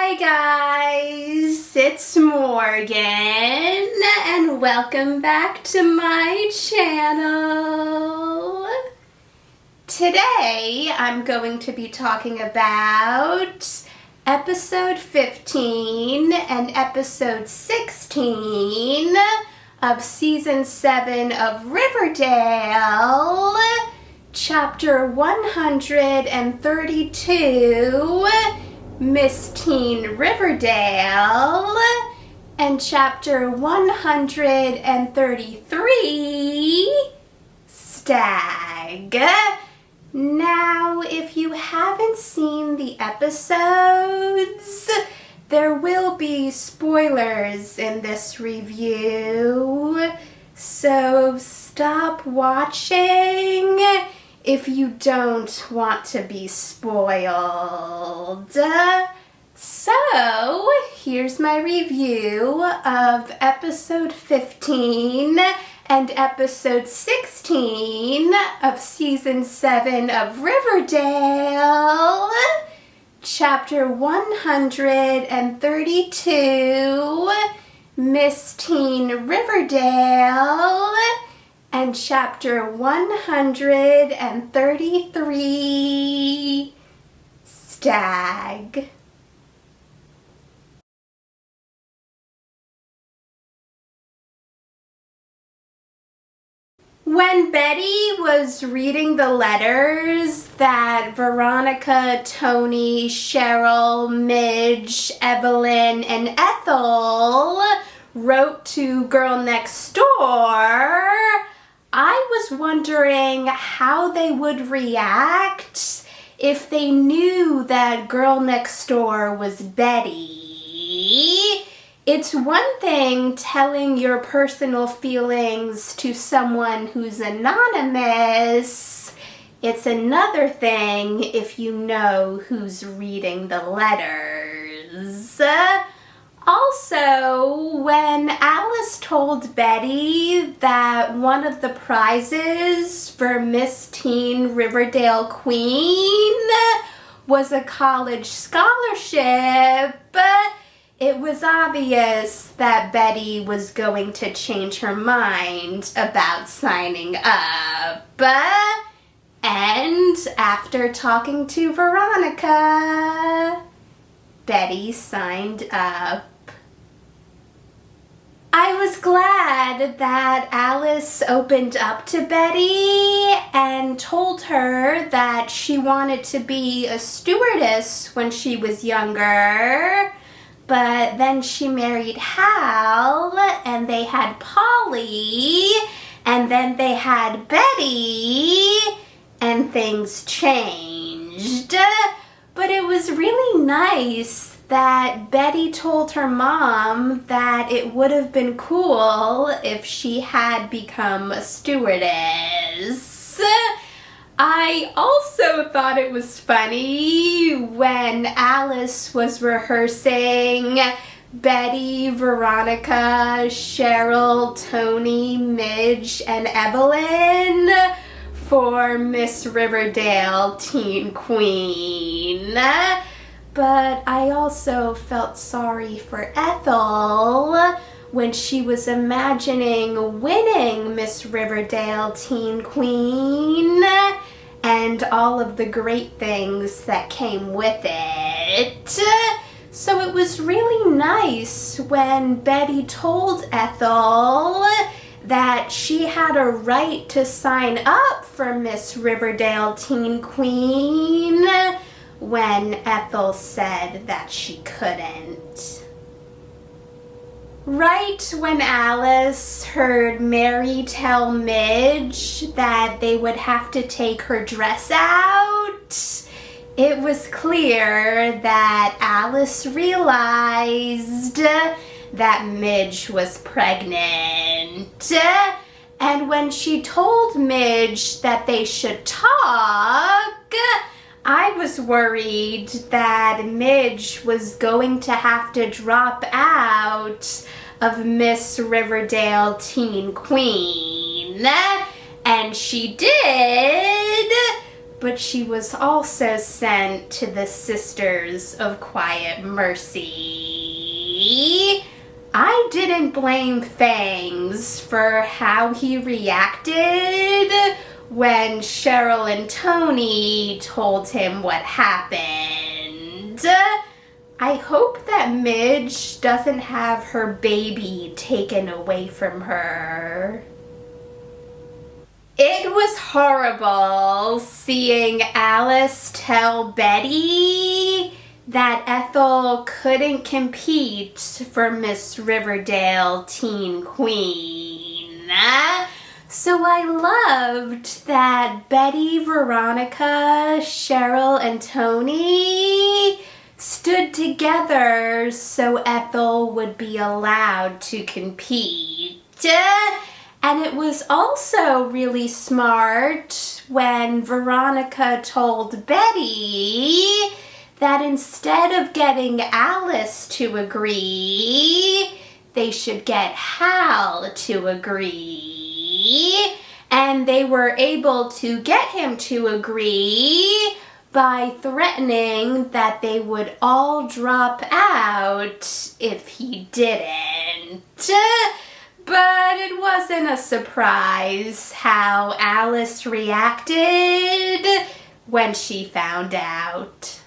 Hi guys, it's Morgan and welcome back to my channel. Today I'm going to be talking about episode 15 and episode 16 of season 7 of Riverdale, chapter 132, Miss Teen Riverdale, and chapter 133, Stag. Now, if you haven't seen the episodes, there will be spoilers in this review, so stop watching if you don't want to be spoiled. So, here's my review of episode 15 and episode 16 of season 7 of Riverdale, chapter 132, Miss Teen Riverdale, and chapter 133, Stag. When Betty was reading the letters that Veronica, Tony, Cheryl, Midge, Evelyn, and Ethel wrote to Girl Next Door, I was wondering how they would react if they knew that Girl Next Door was Betty. It's one thing telling your personal feelings to someone who's anonymous. It's another thing if you know who's reading the letters. Also, when Alice told Betty that one of the prizes for Miss Teen Riverdale Queen was a college scholarship, it was obvious that Betty was going to change her mind about signing up. And after talking to Veronica, Betty signed up. I was glad that Alice opened up to Betty and told her that she wanted to be a stewardess when she was younger. But then she married Hal, and they had Polly, and then they had Betty, and things changed. But it was really nice that Betty told her mom that it would have been cool if she had become a stewardess. I also thought it was funny when Alice was rehearsing Betty, Veronica, Cheryl, Tony, Midge, and Evelyn for Miss Riverdale Teen Queen. But I also felt sorry for Ethel when she was imagining winning Miss Riverdale Teen Queen and all of the great things that came with it. So it was really nice when Betty told Ethel that she had a right to sign up for Miss Riverdale Teen Queen when Ethel said that she couldn't. Right when Alice heard Mary tell Midge that they would have to take her dress out, it was clear that Alice realized that Midge was pregnant. And when she told Midge that they should talk, I was worried that Midge was going to have to drop out of Miss Riverdale Teen Queen. And she did, but she was also sent to the Sisters of Quiet Mercy. I didn't blame Fangs for how he reacted when Cheryl and Tony told him what happened. I hope that Midge doesn't have her baby taken away from her. It was horrible seeing Alice tell Betty that Ethel couldn't compete for Miss Riverdale Teen Queen. So I loved that Betty, Veronica, Cheryl, and Tony stood together so Ethel would be allowed to compete. And it was also really smart when Veronica told Betty that instead of getting Alice to agree, they should get Hal to agree. And they were able to get him to agree by threatening that they would all drop out if he didn't. But it wasn't a surprise how Alice reacted when she found out.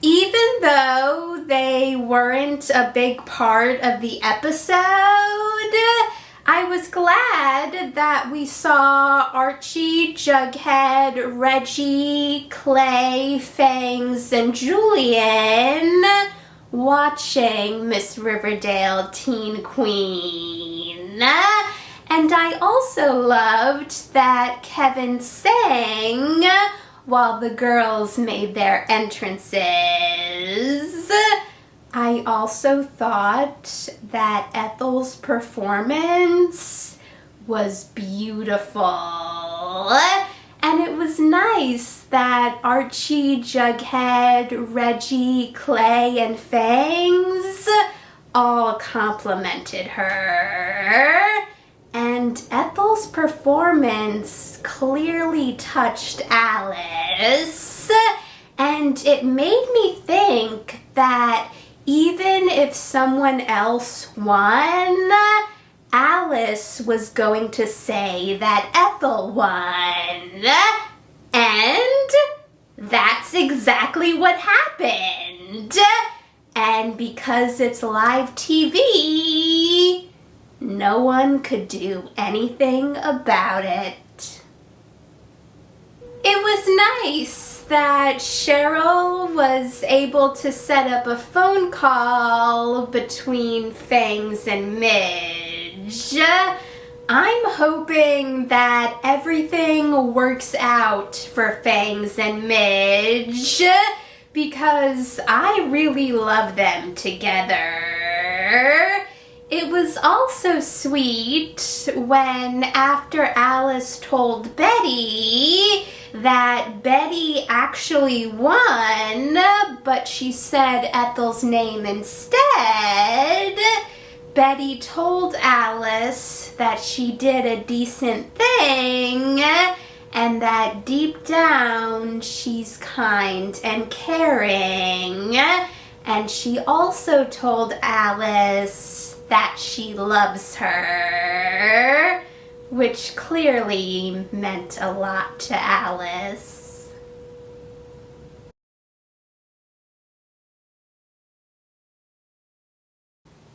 Even though they weren't a big part of the episode, I was glad that we saw Archie, Jughead, Reggie, Clay, Fangs, and Julian watching Miss Riverdale Teen Queen. And I also loved that Kevin sang while the girls made their entrances. I also thought that Ethel's performance was beautiful. And it was nice that Archie, Jughead, Reggie, Clay, and Fangs all complimented her. And Ethel's performance clearly touched Alice. And it made me think that even if someone else won, Alice was going to say that Ethel won. And that's exactly what happened. And because it's live TV, no one could do anything about it. It was nice that Cheryl was able to set up a phone call between Fangs and Midge. I'm hoping that everything works out for Fangs and Midge because I really love them together. It was also sweet when after Alice told Betty that Betty actually won, but she said Ethel's name instead, Betty told Alice that she did a decent thing and that deep down she's kind and caring. And she also told Alice that she loves her, which clearly meant a lot to Alice.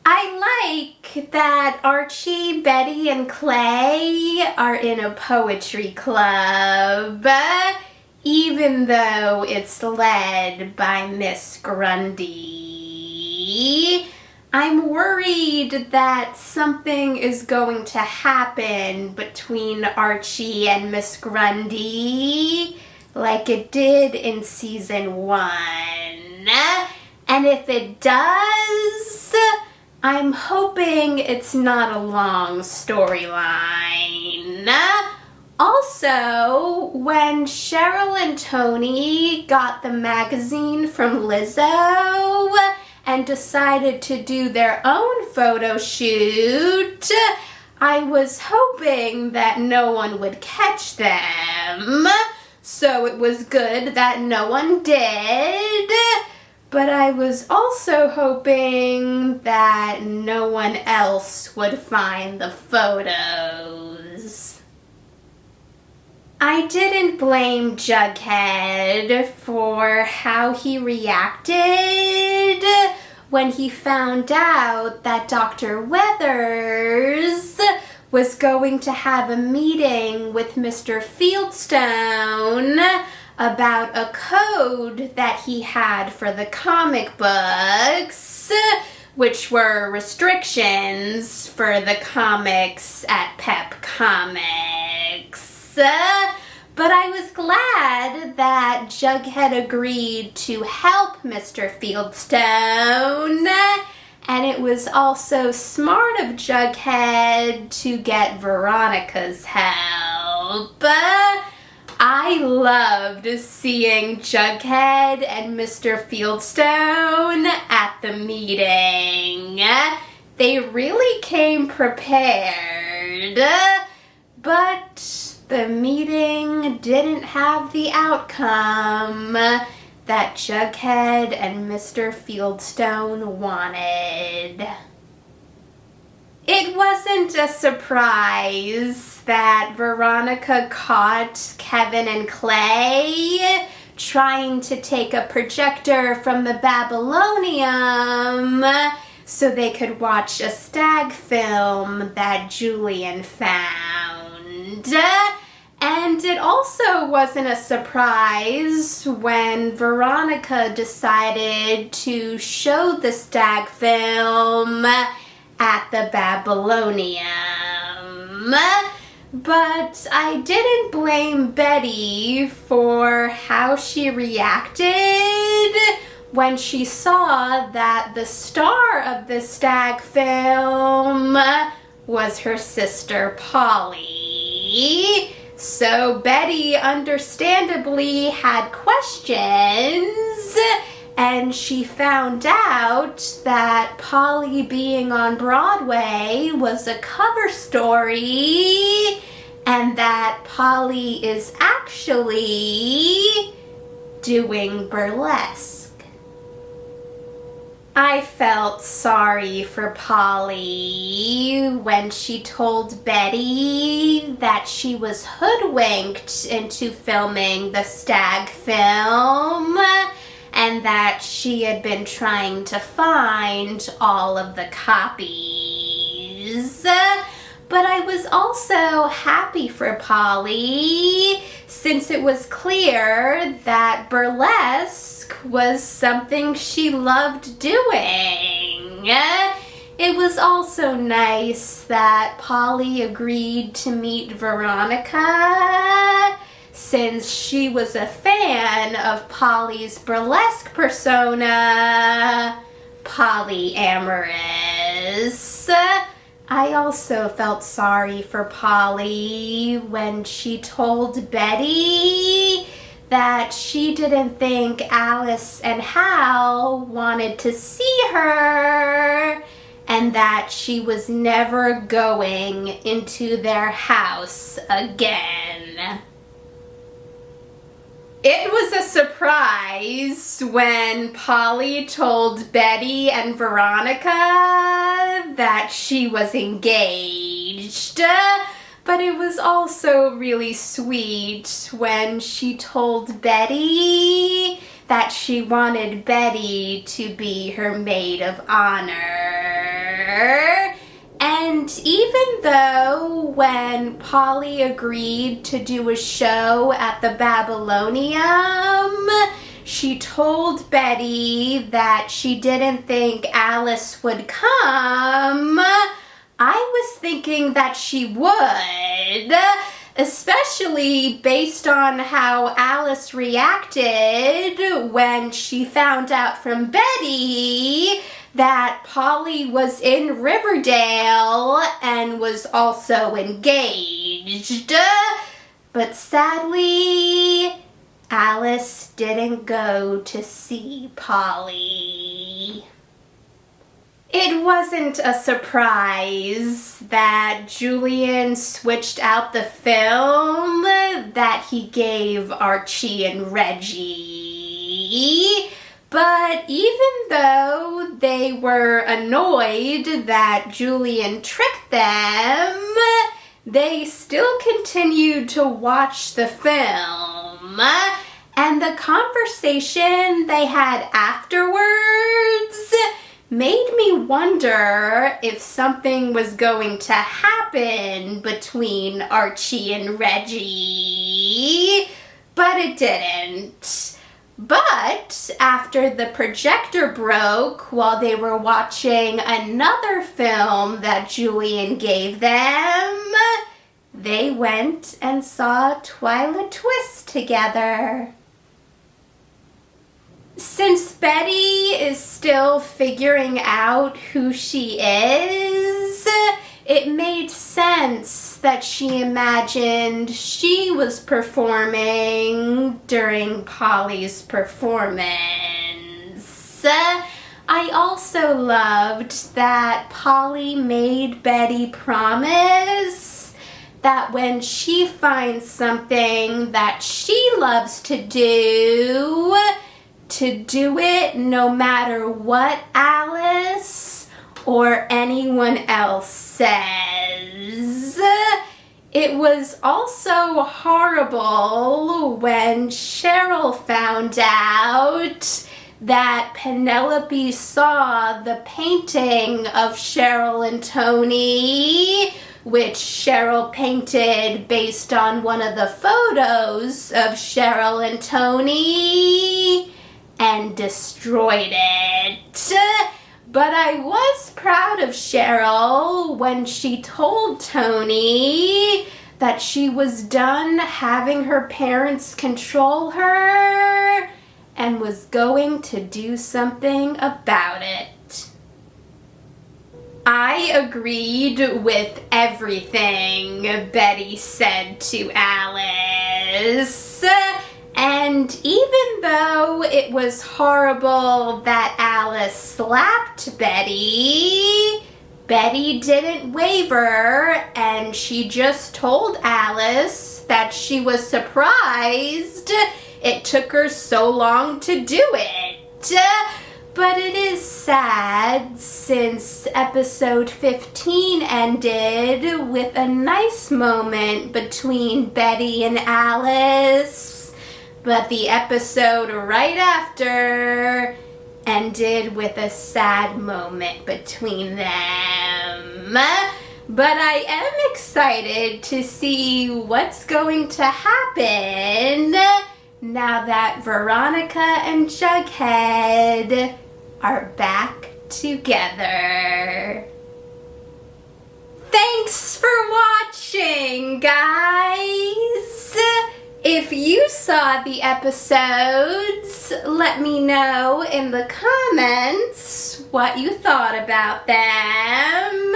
I like that Archie, Betty, and Clay are in a poetry club, even though it's led by Miss Grundy. I'm worried that something is going to happen between Archie and Miss Grundy, like it did in season 1. And if it does, I'm hoping it's not a long storyline. Also, when Cheryl and Tony got the magazine from Lizzo and decided to do their own photo shoot, I was hoping that no one would catch them, so it was good that no one did. But I was also hoping that no one else would find the photos. I didn't blame Jughead for how he reacted when he found out that Dr. Weathers was going to have a meeting with Mr. Fieldstone about a code that he had for the comic books, which were restrictions for the comics at Pep Comics. But I was glad that Jughead agreed to help Mr. Fieldstone, and it was also smart of Jughead to get Veronica's help. I loved seeing Jughead and Mr. Fieldstone at the meeting. They really came prepared, but the meeting didn't have the outcome that Jughead and Mr. Fieldstone wanted. It wasn't a surprise that Veronica caught Kevin and Clay trying to take a projector from the Babylonium so they could watch a Stag film that Julian found. And it also wasn't a surprise when Veronica decided to show the Stag film at the Babylonium. But I didn't blame Betty for how she reacted when she saw that the star of the Stag film was her sister Polly. So Betty understandably had questions, and she found out that Polly being on Broadway was a cover story, and that Polly is actually doing burlesque. I felt sorry for Polly when she told Betty that she was hoodwinked into filming the Stag film and that she had been trying to find all of the copies. But I was also happy for Polly since it was clear that burlesque was something she loved doing. It was also nice that Polly agreed to meet Veronica since she was a fan of Polly's burlesque persona, polyamorous. I also felt sorry for Polly when she told Betty that she didn't think Alice and Hal wanted to see her and that she was never going into their house again. It was a surprise when Polly told Betty and Veronica that she was engaged, but it was also really sweet when she told Betty that she wanted Betty to be her maid of honor. And even though when Polly agreed to do a show at the Babylonium, she told Betty that she didn't think Alice would come, I was thinking that she would, especially based on how Alice reacted when she found out from Betty that Polly was in Riverdale and was also engaged. But sadly, Alice didn't go to see Polly. It wasn't a surprise that Julian switched out the film that he gave Archie and Reggie. But even though they were annoyed that Julian tricked them, they still continued to watch the film. And the conversation they had afterwards made me wonder if something was going to happen between Archie and Reggie, but it didn't. But after the projector broke while they were watching another film that Julian gave them, they went and saw Twyla Twist together. Since Betty is still figuring out who she is, it made sense that she imagined she was performing during Polly's performance. I also loved that Polly made Betty promise that when she finds something that she loves to do it no matter what Alice or anyone else says. It was also horrible when Cheryl found out that Penelope saw the painting of Cheryl and Tony, which Cheryl painted based on one of the photos of Cheryl and Tony, and destroyed it. But I was proud of Cheryl when she told Tony that she was done having her parents control her and was going to do something about it. I agreed with everything Betty said to Alice. And even though it was horrible that Alice slapped Betty, Betty didn't waver, and she just told Alice that she was surprised it took her so long to do it. But it is sad since episode 15 ended with a nice moment between Betty and Alice. But the episode right after ended with a sad moment between them. But I am excited to see what's going to happen now that Veronica and Jughead are back together. Thanks for watching, guys! If you saw the episodes, let me know in the comments what you thought about them.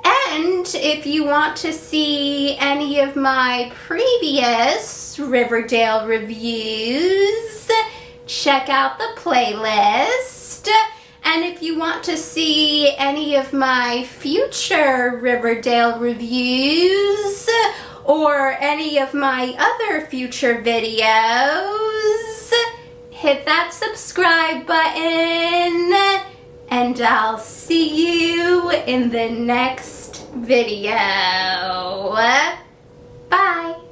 And if you want to see any of my previous Riverdale reviews, check out the playlist. And if you want to see any of my future Riverdale reviews, or any of my other future videos, hit that subscribe button, and I'll see you in the next video. Bye!